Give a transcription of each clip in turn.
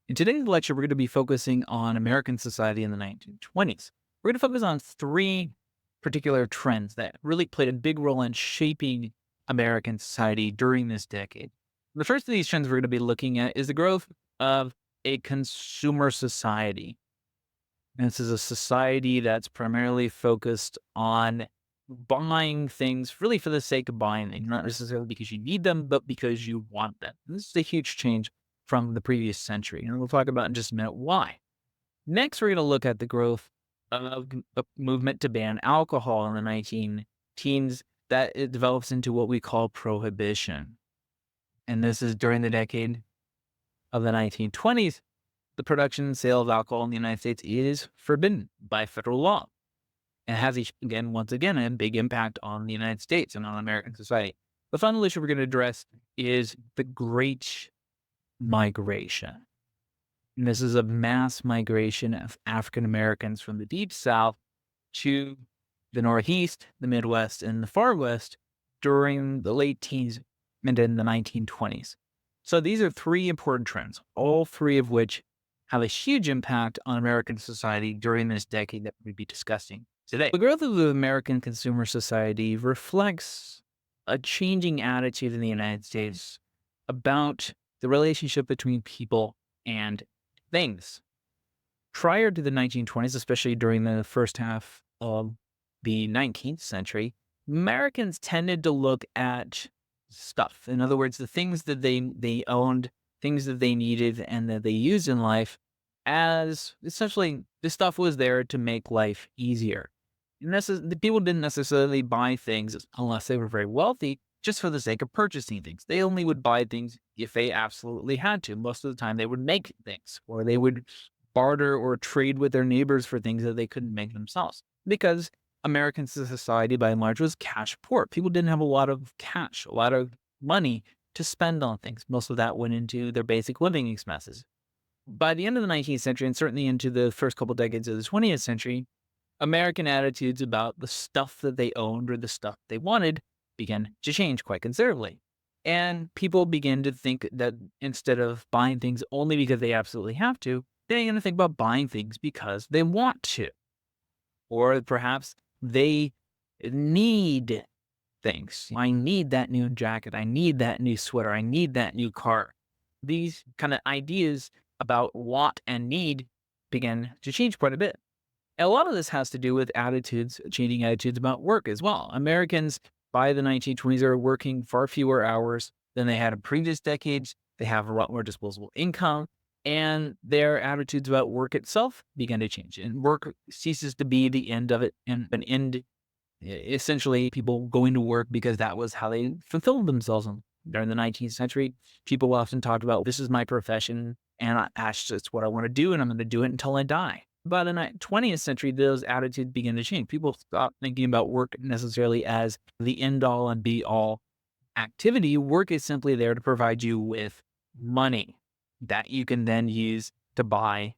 In today's lecture, we're going to be focusing on American society in the 1920s. We're going to focus on three particular trends that really played a big role in shaping American society during this decade. The first of these trends we're going to be looking at is the growth of a consumer society. And this is a society that's primarily focused on buying things really for the sake of buying things, not necessarily because you need them, but because you want them. And this is a huge change from the previous century. And we'll talk about in just a minute why. Next, we're going to look at the growth of a movement to ban alcohol in the 19 teens that it develops into what we call prohibition. And this is during the decade of the 1920s. The production and sale of alcohol in the United States is forbidden by federal law. And has, once again, a big impact on the United States and on American society. The final issue we're going to address is the Great Migration. And this is a mass migration of African Americans from the Deep South to the Northeast, the Midwest, and the Far West during the late teens and in the 1920s. So these are three important trends, all three of which have a huge impact on American society during this decade that we'll be discussing today. The growth of the American consumer society reflects a changing attitude in the United States about the relationship between people and things. Prior to the 1920s, especially during the first half of the 19th century, Americans tended to look at stuff. In other words, the things that they owned, things that they needed and that they used in life as essentially this stuff was there to make life easier. And the people didn't necessarily buy things unless they were very wealthy just for the sake of purchasing things. They only would buy things if they absolutely had to. Most of the time they would make things or they would barter or trade with their neighbors for things that they couldn't make themselves because American society by and large was cash poor. People didn't have a lot of cash, a lot of money to spend on things. Most of that went into their basic living expenses. By the end of the 19th century, and certainly into the first couple decades of the 20th century, American attitudes about the stuff that they owned or the stuff they wanted began to change quite considerably. And people began to think that instead of buying things only because they absolutely have to, they're going to think about buying things because they want to. Or perhaps they need things. I need that new jacket. I need that new sweater. I need that new car. These kind of ideas about want and need began to change quite a bit. And a lot of this has to do with changing attitudes about work as well. Americans by the 1920s are working far fewer hours than they had in previous decades. They have a lot more disposable income, and their attitudes about work itself began to change. And work ceases to be the end of it, and an end, essentially, people going to work because that was how they fulfilled themselves. During the 19th century, people often talked about, this is my profession, and it's what I want to do, and I'm going to do it until I die. By the 20th century, those attitudes began to change. People stopped thinking about work necessarily as the end-all and be-all activity. Work is simply there to provide you with money that you can then use to buy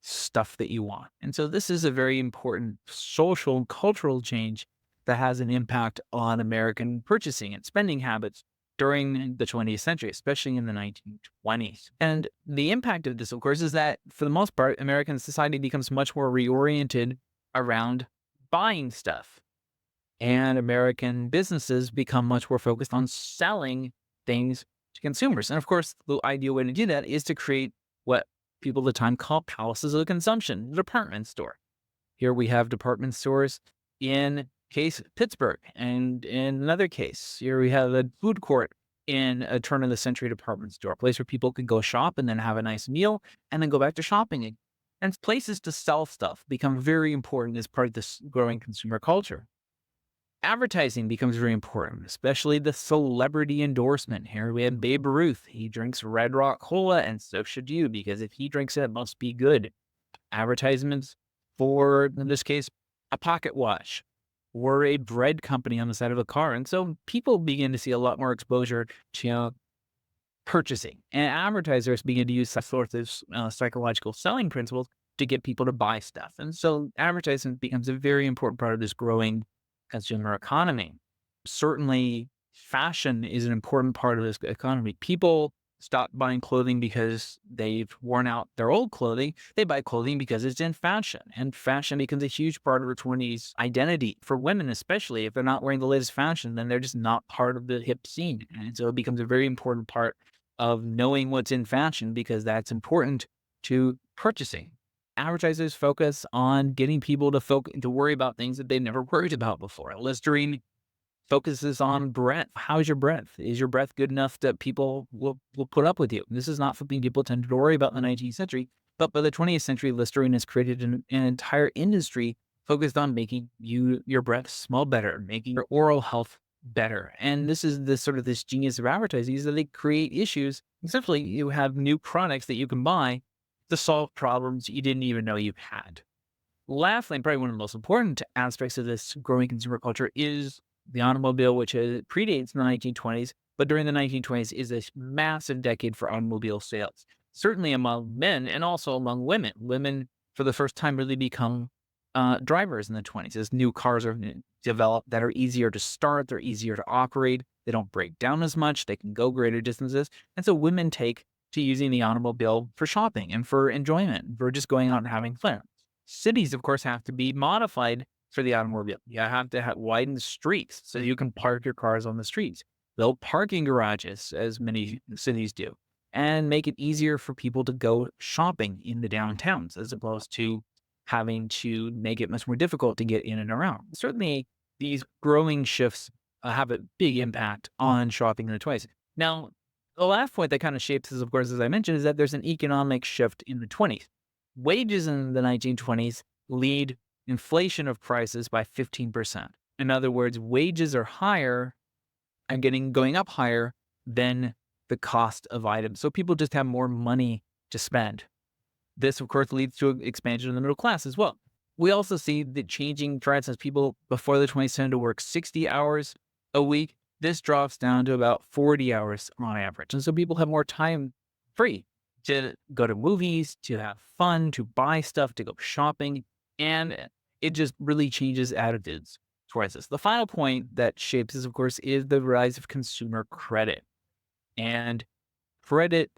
stuff that you want. And so this is a very important social and cultural change that has an impact on American purchasing and spending habits during the 20th century, especially in the 1920s. And the impact of this, of course, is that for the most part, American society becomes much more reoriented around buying stuff. And American businesses become much more focused on selling things to consumers. And of course, the ideal way to do that is to create what people at the time call palaces of consumption, the department store. Here we have department stores in Pittsburgh, and in another case, here we have a food court in a turn of the century department store, a place where people could go shop and then have a nice meal and then go back to shopping. And places to sell stuff become very important as part of this growing consumer culture. Advertising becomes very important, especially the celebrity endorsement. Here we have Babe Ruth. He drinks Red Rock Cola, and so should you, because if he drinks it, it must be good. Advertisements for, in this case, a pocket watch or a bread company on the side of a car. And so people begin to see a lot more exposure to purchasing. And advertisers begin to use sorts of psychological selling principles to get people to buy stuff. And so advertising becomes a very important part of this growing consumer economy. Certainly, fashion is an important part of this economy. People stop buying clothing because they've worn out their old clothing. They buy clothing because it's in fashion. And fashion becomes a huge part of the 20s identity for women, especially if they're not wearing the latest fashion, then they're just not part of the hip scene. And so it becomes a very important part of knowing what's in fashion because that's important to purchasing. Advertisers focus on getting people to worry about things that they've never worried about before. Listerine focuses on breadth. How's your breadth? Is your breadth good enough that people will put up with you? This is not something people tend to worry about in the 19th century, but by the 20th century, Listerine has created an entire industry focused on making your breath smell better, making your oral health better. And this is this genius of advertising is that they create issues. Essentially, you have new products that you can buy to solve problems you didn't even know you had. Lastly, and probably one of the most important aspects of this growing consumer culture is the automobile, which predates the 1920s, but during the 1920s is a massive decade for automobile sales, certainly among men and also among women. Women, for the first time, really become drivers in the 20s as new cars are developed that are easier to start, they're easier to operate, they don't break down as much, they can go greater distances. And so women take to using the automobile for shopping and for enjoyment, for just going out and having fun. Cities, of course, have to be modified for the automobile. You have to widen the streets so you can park your cars on the streets. Build parking garages, as many cities do, and make it easier for people to go shopping in the downtowns as opposed to having to make it much more difficult to get in and around. Certainly, these growing shifts have a big impact on shopping in the 20s. Now, the last point that kind of shapes this, of course, as I mentioned, is that there's an economic shift in the 20s. Wages in the 1920s lead inflation of prices by 15%. In other words, wages are higher and going up higher than the cost of items. So people just have more money to spend. This, of course, leads to an expansion of the middle class as well. We also see the changing trends as people before the 20s tend to work 60 hours a week. This drops down to about 40 hours on average. And so people have more time free to go to movies, to have fun, to buy stuff, to go shopping. And it just really changes attitudes towards this. The final point that shapes this, of course, is the rise of consumer credit. And credit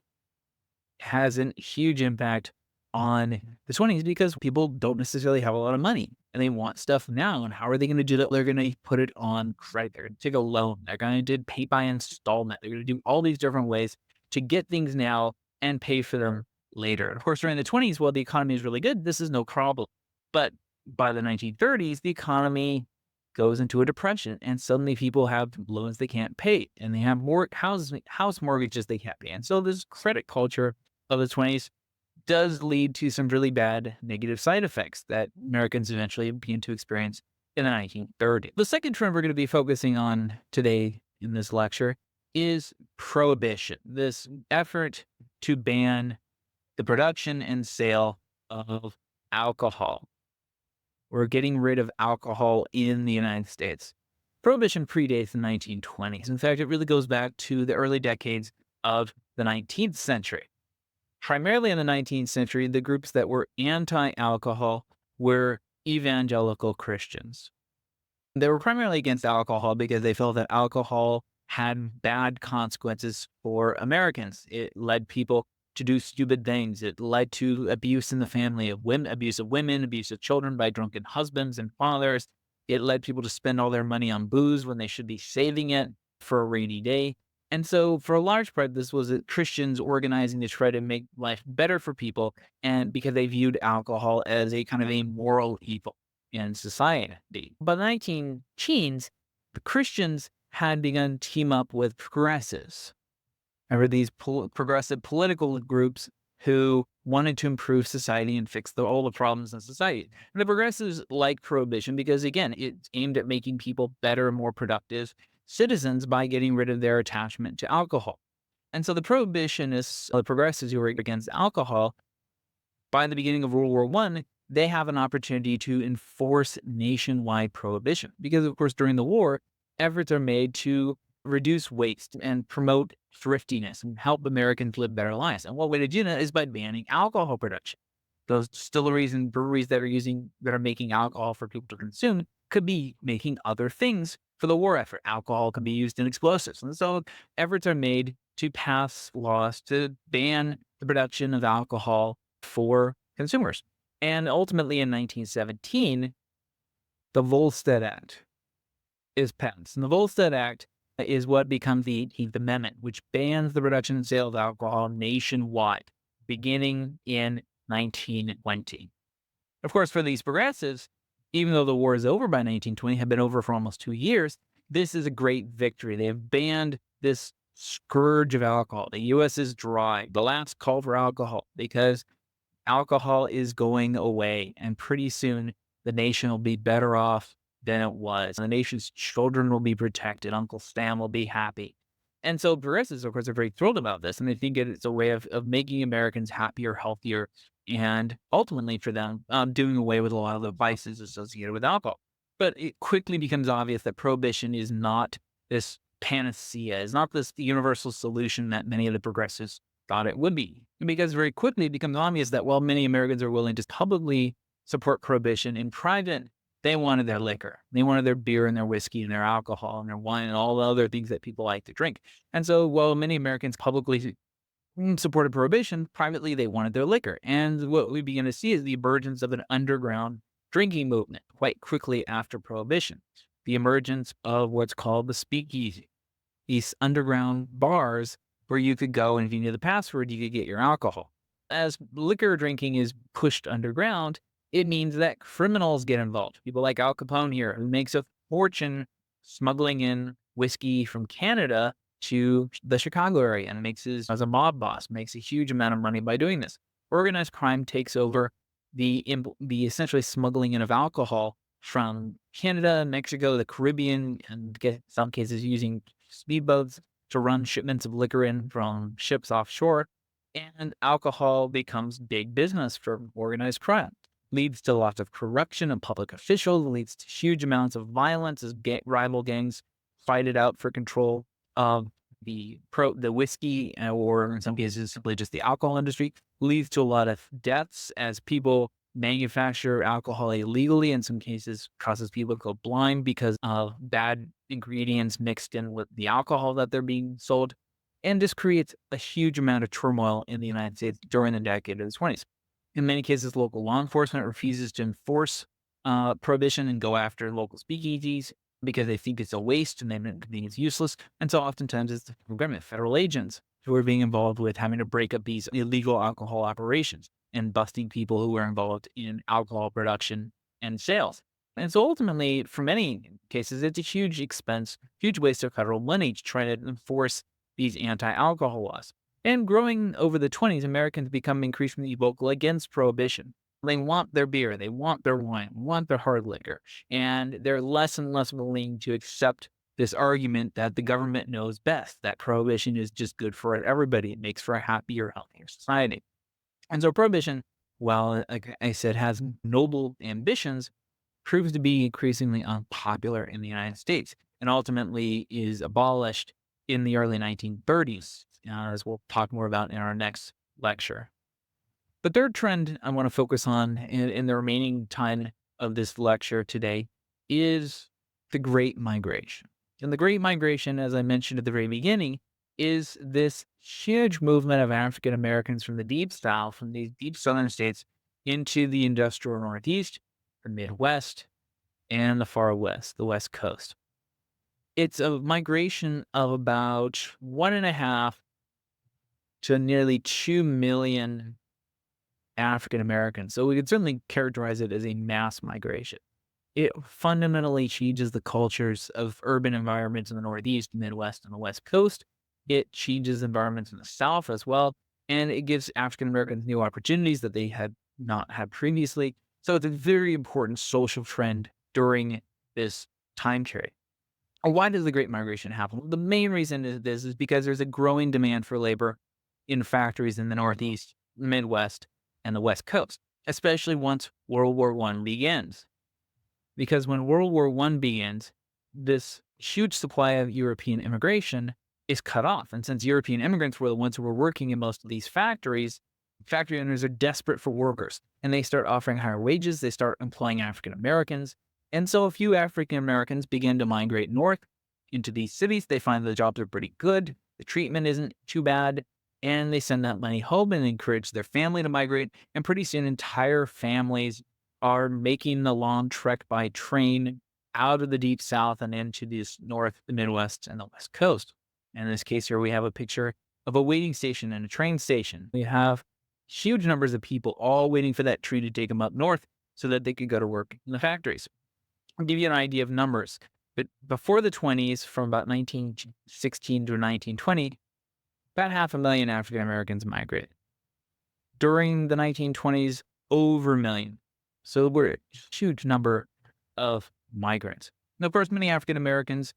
has a huge impact on the 20s because people don't necessarily have a lot of money and they want stuff now. And how are they going to do that? They're going to put it on credit. They're going to take a loan. They're going to pay by installment. They're going to do all these different ways to get things now and pay for them later. Of course, during the 20s, while the economy is really good, this is no problem. But by the 1930s, the economy goes into a depression and suddenly people have loans they can't pay and they have more house mortgages they can't pay. And so this credit culture of the 20s does lead to some really bad negative side effects that Americans eventually begin to experience in the 1930s. The second trend we're going to be focusing on today in this lecture is prohibition, this effort to ban the production and sale of alcohol. We're getting rid of alcohol in the United States. Prohibition predates the 1920s. In fact, it really goes back to the early decades of the 19th century. Primarily in the 19th century, the groups that were anti-alcohol were evangelical Christians. They were primarily against alcohol because they felt that alcohol had bad consequences for Americans. It led people to do stupid things. It led to abuse in the family, of women, abuse of women, abuse of children by drunken husbands and fathers. It led people to spend all their money on booze when they should be saving it for a rainy day. And so for a large part, this was Christians organizing to try to make life better for people, and because they viewed alcohol as a kind of a moral evil in society. By the 19 teens, the Christians had begun to team up with progressives. Remember these progressive political groups who wanted to improve society and fix all the problems in society. And the progressives liked prohibition because, again, it's aimed at making people better and more productive citizens by getting rid of their attachment to alcohol. And so the prohibitionists, the progressives who were against alcohol, by the beginning of World War I, they have an opportunity to enforce nationwide prohibition. Because, of course, during the war, efforts are made to reduce waste and promote thriftiness and help Americans live better lives. And one way to do that is by banning alcohol production. Those distilleries and breweries that are making alcohol for people to consume could be making other things for the war effort. Alcohol can be used in explosives. And so efforts are made to pass laws to ban the production of alcohol for consumers. And ultimately in 1917, the Volstead Act is passed. And the Volstead Act is what becomes the 18th Amendment, which bans the production and sale of alcohol nationwide, beginning in 1920. Of course, for these progressives, even though the war is over by 1920, had been over for almost 2 years, this is a great victory. They have banned this scourge of alcohol. The U.S. is dry, the last call for alcohol, because alcohol is going away. And pretty soon, the nation will be better off than it was. The nation's children will be protected. Uncle Sam will be happy. And so progressives, of course, are very thrilled about this. And they think it's a way of making Americans happier, healthier, and ultimately for them, doing away with a lot of the vices associated with alcohol. But it quickly becomes obvious that prohibition is not this panacea, is not this universal solution that many of the progressives thought it would be. Because very quickly it becomes obvious that while many Americans are willing to publicly support prohibition, in private, they wanted their liquor. They wanted their beer and their whiskey and their alcohol and their wine and all the other things that people like to drink. And so while many Americans publicly supported prohibition, privately they wanted their liquor. And what we begin to see is the emergence of an underground drinking movement quite quickly after prohibition. The emergence of what's called the speakeasy, these underground bars where you could go and if you knew the password, you could get your alcohol. As liquor drinking is pushed underground, it means that criminals get involved. People like Al Capone here, who makes a fortune smuggling in whiskey from Canada to the Chicago area and as a mob boss, makes a huge amount of money by doing this. Organized crime takes over the essentially smuggling in of alcohol from Canada, Mexico, the Caribbean, and some cases using speedboats to run shipments of liquor in from ships offshore. And alcohol becomes big business for organized crime. Leads to lots of corruption of public officials, leads to huge amounts of violence as rival gangs fight it out for control of the whiskey, or in some cases simply just the alcohol industry. Leads to a lot of deaths as people manufacture alcohol illegally. In some cases, causes people to go blind because of bad ingredients mixed in with the alcohol that they're being sold. And this creates a huge amount of turmoil in the United States during the decade of the 20s. In many cases, local law enforcement refuses to enforce prohibition and go after local speakeasies because they think it's a waste and they think it's useless. And so oftentimes it's the government, federal agents who are being involved with having to break up these illegal alcohol operations and busting people who are involved in alcohol production and sales. And so ultimately, for many cases, it's a huge expense, huge waste of federal money to try to enforce these anti-alcohol laws. And growing over the 20s, Americans become increasingly vocal against prohibition. They want their beer, they want their wine, want their hard liquor, and they're less and less willing to accept this argument that the government knows best, that prohibition is just good for everybody. It makes for a happier, healthier society. And so prohibition, while, like I said, has noble ambitions, proves to be increasingly unpopular in the United States and ultimately is abolished in the early 1930s, as we'll talk more about in our next lecture. The third trend I want to focus on in the remaining time of this lecture today is the Great Migration. And the Great Migration, as I mentioned at the very beginning, is this huge movement of African Americans from the Deep South, from these deep southern states, into the industrial Northeast, the Midwest, and the far West, the West Coast. It's a migration of about 1.5 to nearly 2 million African Americans. So we could certainly characterize it as a mass migration. It fundamentally changes the cultures of urban environments in the Northeast, Midwest, and the West Coast. It changes environments in the South as well. And it gives African Americans new opportunities that they had not had previously. So it's a very important social trend during this time period. Why does the Great Migration happen? Well, the main reason is because there's a growing demand for labor in factories in the Northeast, Midwest, and the West Coast, especially once World War I begins. Because when World War I begins, this huge supply of European immigration is cut off. And since European immigrants were the ones who were working in most of these factories, factory owners are desperate for workers and they start offering higher wages. They start employing African Americans. And so a few African Americans began to migrate north into these cities. They find the jobs are pretty good, the treatment isn't too bad, and they send that money home and encourage their family to migrate. And pretty soon, entire families are making the long trek by train out of the deep south and into this north, the Midwest, and the West Coast. In this case, here we have a picture of a waiting station and a train station. We have huge numbers of people all waiting for that train to take them up north so that they could go to work in the factories. I'll give you an idea of numbers. But before the 20s, from about 1916 to 1920, about 500,000 African Americans migrated. During the 1920s, over a million. So we're a huge number of migrants. And of course, many African Americans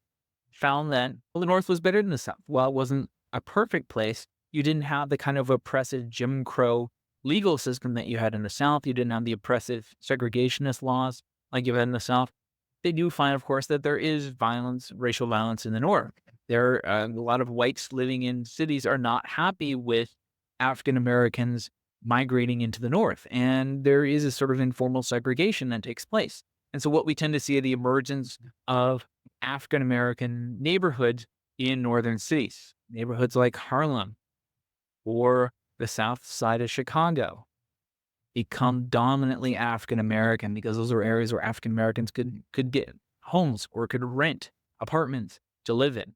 found that, well, the North was better than the South. While it wasn't a perfect place, you didn't have the kind of oppressive Jim Crow legal system that you had in the South. You didn't have the oppressive segregationist laws like you had in the South. They do find, of course, that there is violence, racial violence in the North. There are a lot of whites living in cities are not happy with African Americans migrating into the North. And there is a sort of informal segregation that takes place. And so what we tend to see are the emergence of African American neighborhoods in northern cities, neighborhoods like Harlem or the south side of Chicago become dominantly African American because those are areas where African Americans could get homes or could rent apartments to live in.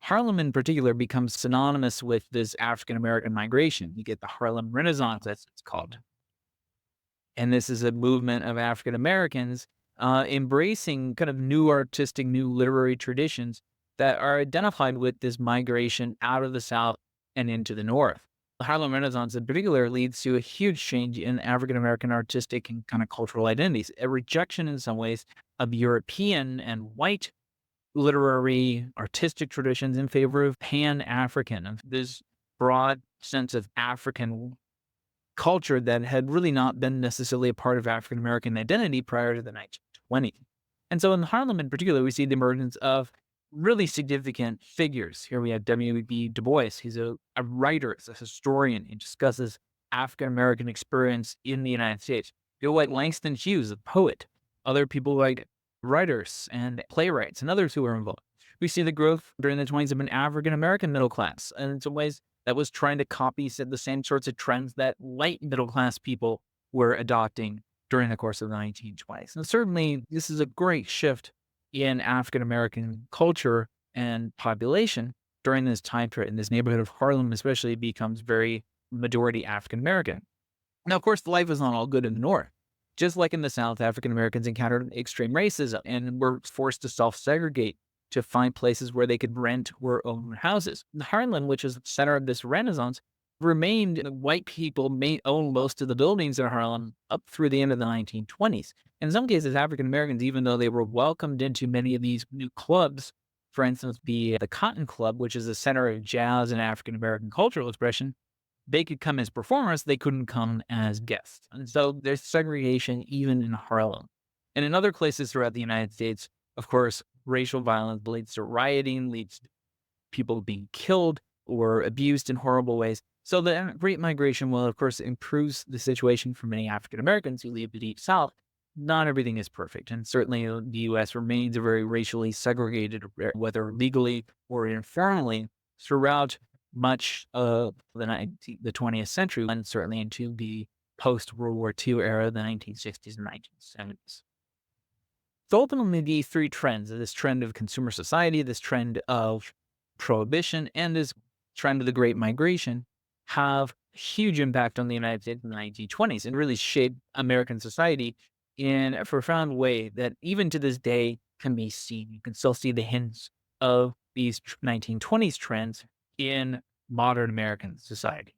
Harlem in particular becomes synonymous with this African American migration. You get the Harlem Renaissance, as it's called. And this is a movement of African Americans embracing kind of new artistic, new literary traditions that are identified with this migration out of the South and into the North. The Harlem Renaissance in particular leads to a huge change in African American artistic and kind of cultural identities, a rejection in some ways of European and white literary artistic traditions in favor of Pan-African, of this broad sense of African culture that had really not been necessarily a part of African American identity prior to the 1920s. And so in Harlem in particular, we see the emergence of really significant figures. Here we have W.B. Du Bois. He's a writer, a historian. He discusses African American experience in the United States. People like Langston Hughes, a poet. Other people like writers and playwrights and others who were involved. We see the growth during the 20s of an African American middle class. And in some ways, that was trying to copy the same sorts of trends that white middle class people were adopting during the course of the 1920s. And certainly, this is a great shift in African American culture and population during this time period. And this neighborhood of Harlem, especially, becomes very majority African American. Now, of course, life is not all good in the North. Just like in the South, African Americans encountered extreme racism and were forced to self segregate to find places where they could rent or own houses. Harlem, which is the center of this Renaissance, remained white people may own most of the buildings in Harlem up through the end of the 1920s. In some cases, African Americans, even though they were welcomed into many of these new clubs, for instance, the Cotton Club, which is a center of jazz and African American cultural expression, they could come as performers, they couldn't come as guests. And so there's segregation even in Harlem. And in other places throughout the United States, of course, racial violence leads to rioting, leads to people being killed or abused in horrible ways. So the Great Migration, will, of course, improves the situation for many African Americans who leave the Deep South. Not everything is perfect. And certainly the U.S. remains a very racially segregated, whether legally or informally, throughout much of the 20th century, and certainly into the post-World War II era, the 1960s and 1970s. So ultimately, these three trends, this trend of consumer society, this trend of prohibition, and this trend of the Great Migration, have huge impact on the United States in the 1920s and really shaped American society in a profound way that even to this day can be seen. You can still see the hints of these 1920s trends in modern American society.